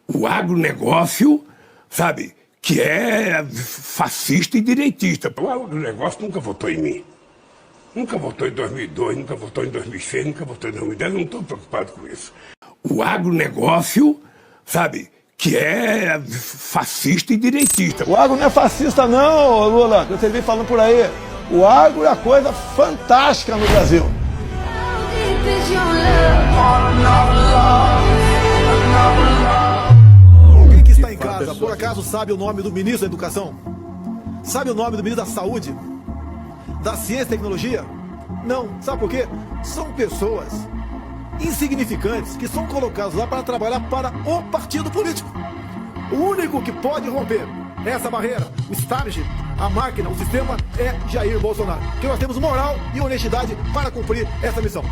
o agronegócio, sabe, que é fascista e direitista. O agronegócio nunca votou em mim. Nunca votou em 2002, nunca votou em 2006, nunca votou em 2010, eu não estou preocupado com isso. O agronegócio, sabe, que é fascista e direitista. O agro não é fascista não, Lula, que você vem falando por aí. O agro é a coisa fantástica no Brasil. Quem que está em casa, por acaso, sabe o nome do ministro da Educação? Sabe o nome do ministro da Saúde? Da Ciência e Tecnologia? Não, sabe por quê? São pessoas insignificantes que são colocados lá para trabalhar para o partido político. O único que pode romper essa barreira, o establishment, a máquina, o sistema, é Jair Bolsonaro. Porque nós temos moral e honestidade para cumprir essa missão.